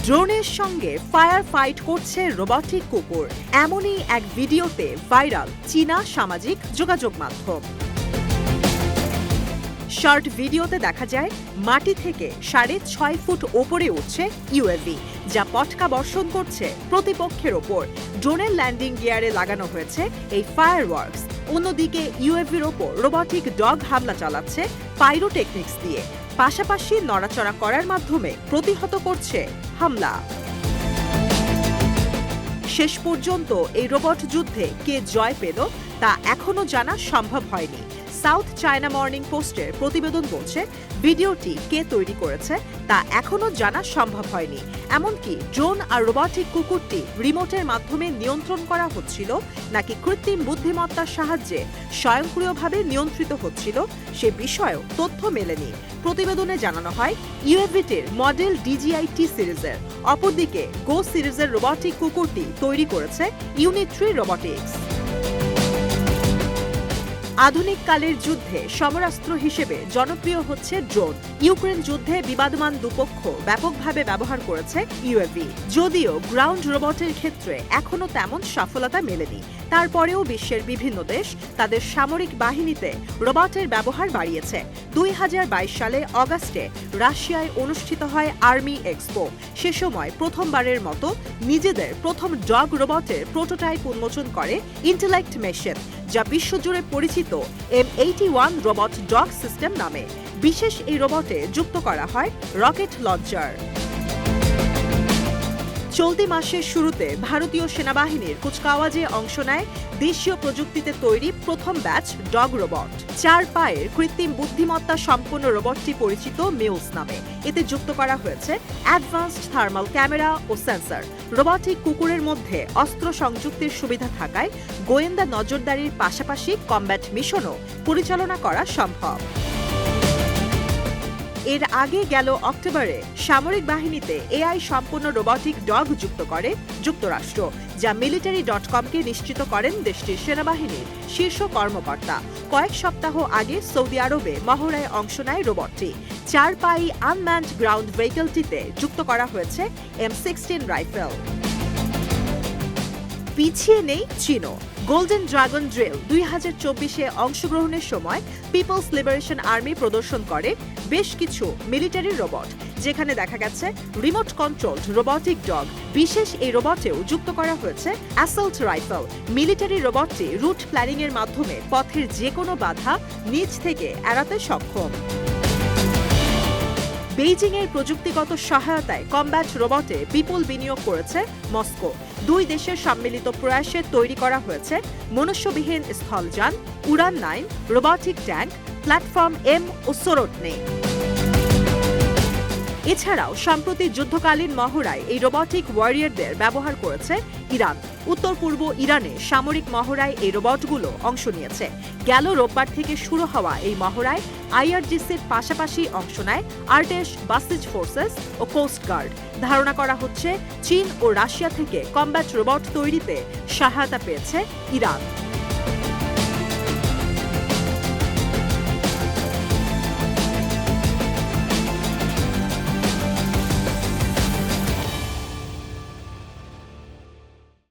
ড্রোনের সঙ্গে fire fight করছে রোবটিক কুকুর, এমনই এক ভিডিওতে ভাইরাল চীনা সামাজিক যোগাযোগ মাধ্যম। শর্ট ভিডিওতে দেখা যায় মাটি থেকে 6.5 ফুট ওপরে উঠছে ইউএভি, যা পটকা বর্ষণ করছে প্রতিপক্ষের ওপর। ড্রোনের ল্যান্ডিং গিয়ারে লাগানো হয়েছে এই ফায়ারওয়ার্কস। অন্যদিকে ইউএভির ওপর রোবটিক ডগ হামলা চালাচ্ছে পাইরোটেকনিক্স দিয়ে, পাশাপাশি নড়াচড়া করার মাধ্যমে প্রতিহত করছে হামলা। শেষ পর্যন্ত এই রোবট যুদ্ধে কে জয় পেল তা এখনো জানা সম্ভব হয়নি। সাউথ চায়না মর্নিং পোস্টের প্রতিবেদন বলছে, ভিডিওটি কে তৈরি করেছে তা এখনো জানা সম্ভব হয়নি। এমনকি ড্রোন আর রোবটিক কুকুরটি রিমোটের মাধ্যমে নিয়ন্ত্রণ করা হচ্ছিল নাকি কৃত্রিম বুদ্ধিমত্তার সাহায্যে স্বয়ংক্রিয়ভাবে নিয়ন্ত্রিত হচ্ছিল সে বিষয়েও তথ্য মেলেনি। প্রতিবেদনে জানানো হয়, ইউএভিটির মডেল DJI-T সিরিজের, অপরদিকে গো সিরিজের রোবটিক কুকুরটি তৈরি করেছে ইউনিট্রি রোবটিক্স। আধুনিক কালের যুদ্ধে সমরাস্ত্র হিসেবে জনপ্রিয় হচ্ছে ড্রোন। ইউক্রেন যুদ্ধে বিবাদমান দুপক্ষ ব্যাপকভাবে ব্যবহার করেছে ইউএভি। যদিও গ্রাউন্ড রোবটের ক্ষেত্রে এখনো তেমন সফলতা মেলেনি, তারপরেও বিশ্বের বিভিন্ন দেশ তাদের সামরিক বাহিনীতে রোবটের ব্যবহার বাড়িয়েছে। 2022 সালে অগাস্টে রাশিয়ায় অনুষ্ঠিত হয় আর্মি এক্সপো। সে সময় প্রথমবারের মতো নিজেদের প্রথম ডগ রোবটের প্রোটোটাইপ উন্মোচন করে ইন্টেলেক্ট মেশিন, যা বিশ্বজুড়ে পরিচিত M81 রোবট ডগ সিস্টেম নামে। বিশেষ এই রোবটে যুক্ত করা হয় রকেট লঞ্চার। চলতি মাসের শুরুতে ভারতীয় সেনাবাহিনীর কুচকাওয়াজে অংশ নেয় দেশীয় প্রযুক্তিতে তৈরি প্রথম ব্যাচ ডগ রোবট। 4 পায়ের কৃত্রিম বুদ্ধিমত্তা সম্পন্ন রোবটটি পরিচিত মিউস নামে। এতে যুক্ত করা হয়েছে অ্যাডভান্সড থার্মাল ক্যামেরা ও সেন্সর। রোবটিক কুকুরের মধ্যে অস্ত্র সংযুক্তির সুবিধা থাকায় গোয়েন্দা নজরদারির পাশাপাশি কমব্যাট মিশনও পরিচালনা করা সম্ভব। এর আগে গেল অক্টোবরে সামরিক বাহিনীতে AI সম্পন্ন রোবটিক ডগ যুক্ত করে যুক্তরাষ্ট্র, যা military.com-কে নিশ্চিত করেন দেশটির সেনাবাহিনীর শীর্ষ কর্মকর্তা। কয়েক সপ্তাহ আগে সৌদি আরবে মহড়ায় অংশ নেয় রোবটটি। 4 পাই আনম্যান্ড গ্রাউন্ড ভেহিকলটিতে যুক্ত করা হয়েছে M16 রাইফেল। পিছিয়ে নেই চীনও। গোল্ডেন ড্রাগন ড্রিল 2024-এ অংশগ্রহণের সময় পিপলস লিবারেশন আর্মি প্রদর্শন করে বেশ কিছু মিলিটারি রোবট, যেখানে দেখা গেছে রিমোট কন্ট্রোলড রোবটিক ডগ। বিশেষ এই রোবটেও যুক্ত করা হয়েছে অ্যাসল্ট রাইফেল। মিলিটারি রোবটটি রুট প্ল্যানিং এর মাধ্যমে পথের যে কোনো বাধা নিজ থেকে এড়াতে সক্ষম। বেইজিংয়ের প্রযুক্তিগত সহায়তায় কমব্যাট রোবটে বিপুল বিনিয়োগ করেছে মস্কো। 2 দেশের সম্মিলিত প্রয়াসে তৈরি করা হয়েছে মনুষ্যবিহীন স্থলযান, উড়ান 9, রোবটিক ট্যাঙ্ক, প্ল্যাটফর্ম M ও সোরোটনে। এছাড়াও সম্প্রতি যুদ্ধকালীন মহড়ায় এই রোবটিক ওয়ারিয়রদের ব্যবহার করেছে ইরান। উত্তর পূর্ব ইরানে সামরিক মহড়ায় এই রোবটগুলো অংশ নিয়েছে। গেল রোববার থেকে শুরু হওয়া এই মহড়ায় IRGC-র পাশাপাশি অংশ নেয় আর্টেশ, বাসিজ ফোর্সেস ও কোস্ট গার্ড। ধারণা করা হচ্ছে চীন ও রাশিয়া থেকে কমব্যাট রোবট তৈরিতে সহায়তা পেয়েছে ইরান।